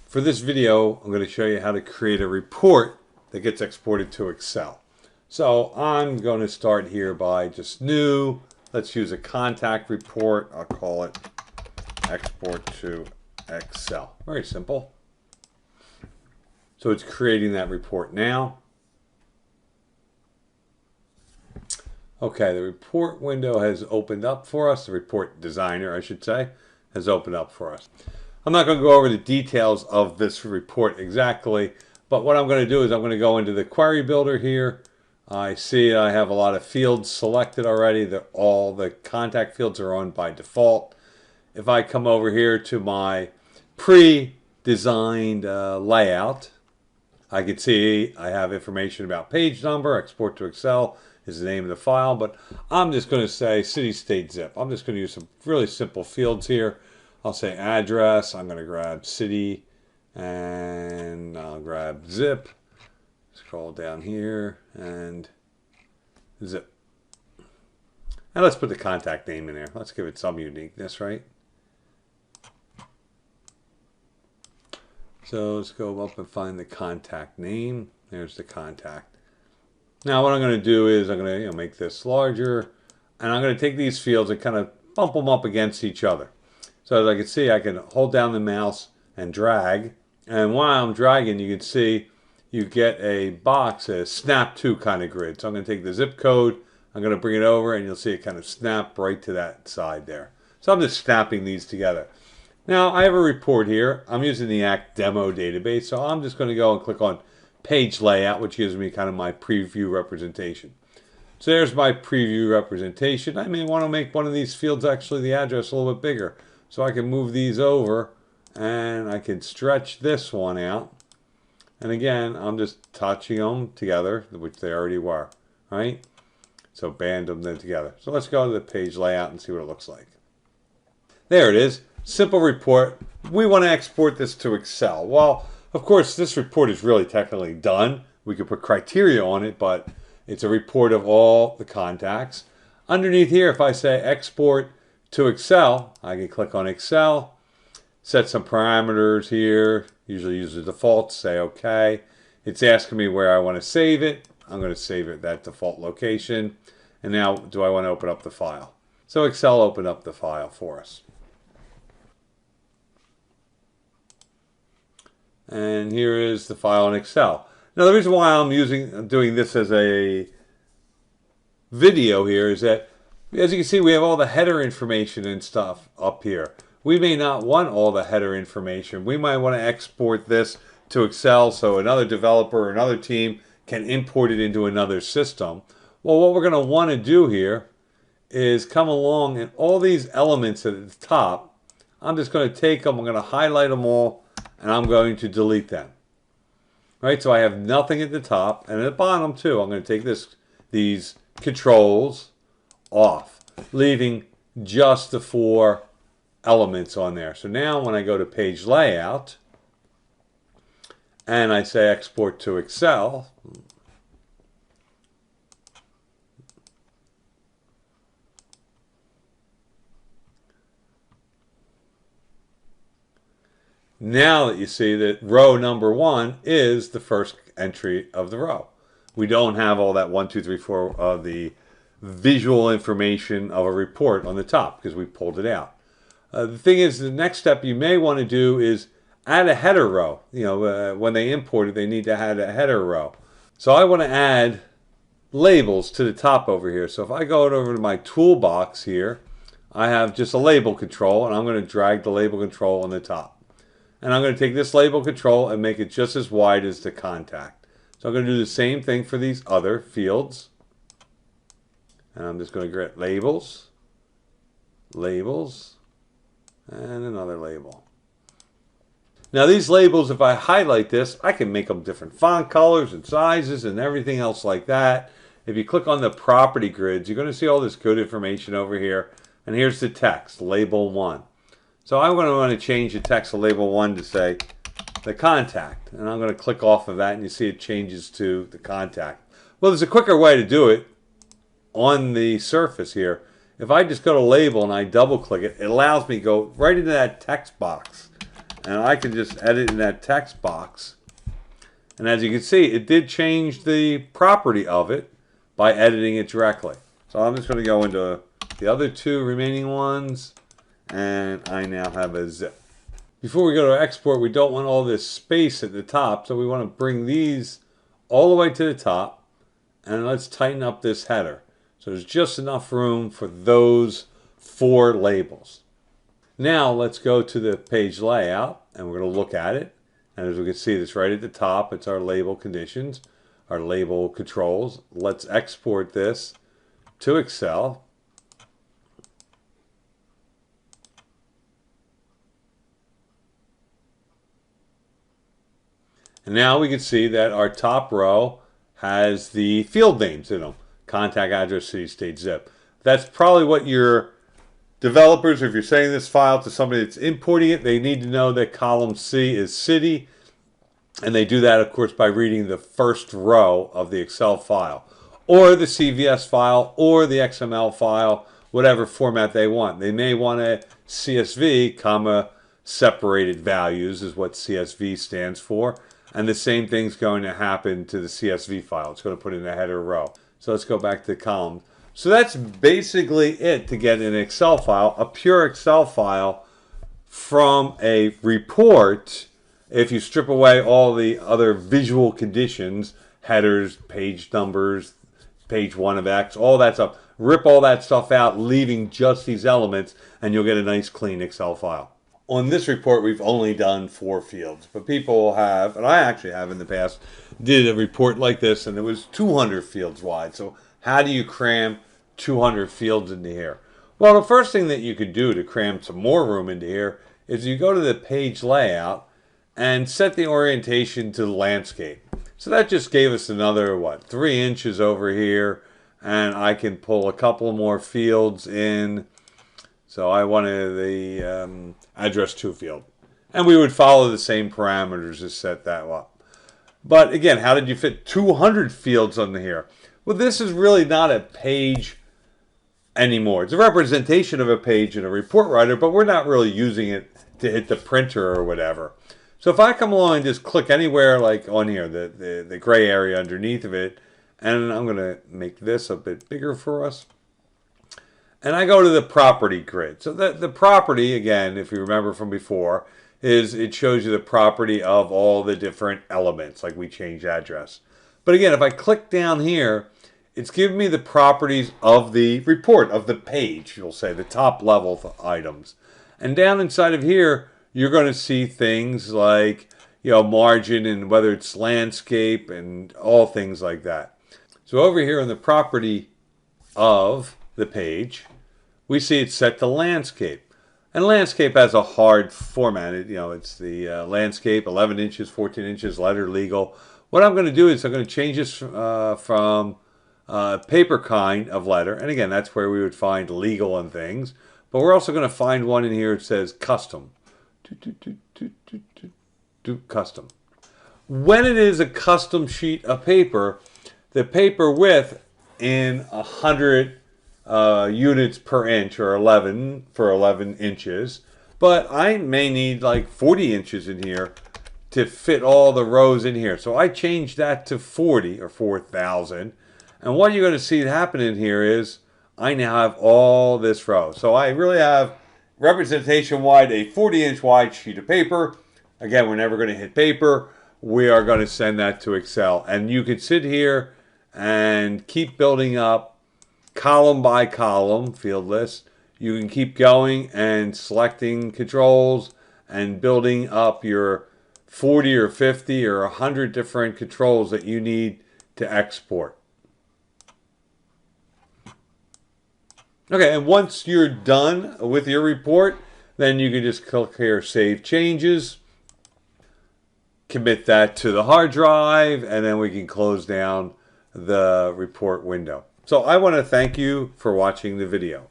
For this video, I'm going to show you how to create a report that gets exported to Excel. So I'm going to start here by just new. Let's use a contact report. I'll call it export to Excel. Very simple. So it's creating that report now. Okay, the report window has opened up for us. The report designer, I should say, has opened up for us. I'm not going to go over the details of this report exactly, but what I'm going to do is I'm going to go into the query builder here. I see I have a lot of fields selected already. All the contact fields are on by default. If I come over here to my pre-designed layout, I can see I have information about page number. Export to Excel is the name of the file, but I'm just going to say city, state, zip. I'm just going to use some really simple fields here. I'll say address. I'm going to grab city and I'll grab zip. Scroll down here and zip. And let's put the contact name in there. Let's give it some uniqueness, right? So let's go up and find the contact name. There's the contact. Now what I'm going to do is I'm going to make this larger, and I'm going to take these fields and kind of bump them up against each other. So as I can see, I can hold down the mouse and drag, and while I'm dragging, you can see you get a box, a snap to kind of grid. So I'm going to take the zip code, I'm going to bring it over, and you'll see it kind of snap right to that side there. So I'm just snapping these together. Now I have a report here. I'm using the ACT demo database, so I'm just going to go and click on page layout, which gives me kind of my preview representation. So there's my preview representation. I may want to make one of these fields actually the address a little bit bigger. So I can move these over and I can stretch this one out. And again, I'm just touching them together, which they already were, right? So band them then together. So let's go to the page layout and see what it looks like. There it is. Simple report. We want to export this to Excel. Well, of course, this report is really technically done. We could put criteria on it, but it's a report of all the contacts. Underneath here, if I say export to Excel, I can click on Excel, set some parameters here, usually use the default, say OK. It's asking me where I want to save it. I'm going to save it at that default location. And now, do I want to open up the file? So Excel opened up the file for us. And here is the file in Excel. Now the reason why I'm doing this as a video here is that, as you can see, we have all the header information and stuff up here. We may not want all the header information. We might want to export this to Excel so another developer or another team can import it into another system. Well, what we're going to want to do here is come along, and all these elements at the top, I'm just going to take them, I'm going to highlight them all, and I'm going to delete them. Right, so I have nothing at the top, and at the bottom too. I'm going to take these controls off, leaving just the 4 elements on there. So now when I go to page layout and I say export to Excel, now that you see that row number 1 is the first entry of the row. We don't have all that 1, 2, 3, 4 of the visual information of a report on the top because we pulled it out. The thing is, the next step you may want to do is add a header row. When they import it, they need to add a header row. So I want to add labels to the top over here. So if I go over to my toolbox here, I have just a label control, and I'm going to drag the label control on the top. And I'm going to take this label control and make it just as wide as the contact. So I'm going to do the same thing for these other fields. And I'm just going to get labels, labels, and another label. Now these labels, if I highlight this, I can make them different font colors and sizes and everything else like that. If you click on the property grids, you're going to see all this good information over here. And here's the text, label 1. So I'm going to want to change the text of label 1 to say the contact. And I'm going to click off of that, and you see it changes to the contact. Well, there's a quicker way to do it on the surface here. If I just go to label and I double click it, it allows me to go right into that text box. and I can just edit in that text box. And as you can see, it did change the property of it by editing it directly. So I'm just going to go into the other two remaining ones, and I now have a zip. Before we go to export, we don't want all this space at the top, so we want to bring these all the way to the top, and let's tighten up this header. So there's just enough room for those 4 labels. Now let's go to the page layout, and we're going to look at it. And as we can see, it's right at the top. It's our label conditions, our label controls. Let's export this to Excel. And now we can see that our top row has the field names in them. Contact, address, city, state, zip. That's probably what your developers, if you're sending this file to somebody that's importing it, they need to know that column C is city. And they do that, of course, by reading the first row of the Excel file, or the CVS file, or the XML file, whatever format they want. They may want a CSV, comma, separated values is what CSV stands for. And the same thing's going to happen to the CSV file. It's going to put in a header row. So let's go back to the column. So that's basically it to get an Excel file, a pure Excel file from a report. If you strip away all the other visual conditions, headers, page numbers, page 1 of X, all that stuff, rip all that stuff out, leaving just these elements, and you'll get a nice clean Excel file. On this report, we've only done 4 fields, but people have, and I actually have in the past, did a report like this, and it was 200 fields wide. So how do you cram 200 fields into here? Well, the first thing that you could do to cram some more room into here is you go to the page layout and set the orientation to the landscape. So that just gave us another, 3 inches over here, and I can pull a couple more fields in. So I wanted the address to field. And we would follow the same parameters to set that up. But again, how did you fit 200 fields under here? Well, this is really not a page anymore. It's a representation of a page in a report writer, but we're not really using it to hit the printer or whatever. So if I come along and just click anywhere like on here, the gray area underneath of it, and I'm going to make this a bit bigger for us. And I go to the property grid. So the property, again, if you remember from before, is it shows you the property of all the different elements, like we change address. But again, if I click down here, it's giving me the properties of the report, of the page, you'll say, the top level items. And down inside of here, you're going to see things like, margin and whether it's landscape and all things like that. So over here in the property of the page, we see it's set to landscape. And landscape has a hard format. It's the landscape, 11 inches, 14 inches, letter, legal. What I'm going to do is I'm going to change this from paper kind of letter. And again, that's where we would find legal and things. But we're also going to find one in here that says custom. Custom. When it is a custom sheet of paper, the paper width in 100 units per inch, or 11 for 11 inches. But I may need like 40 inches in here to fit all the rows in here. So I changed that to 40 or 4,000. And what you're going to see happen in here is I now have all this row. So I really have representation wide, a 40-inch wide sheet of paper. Again, we're never going to hit paper. We are going to send that to Excel. And you can sit here and keep building up column by column field list. You can keep going and selecting controls and building up your 40 or 50 or 100 different controls that you need to export. Okay, and once you're done with your report, then you can just click here, Save Changes, commit that to the hard drive, and then we can close down the report window. So I want to thank you for watching the video.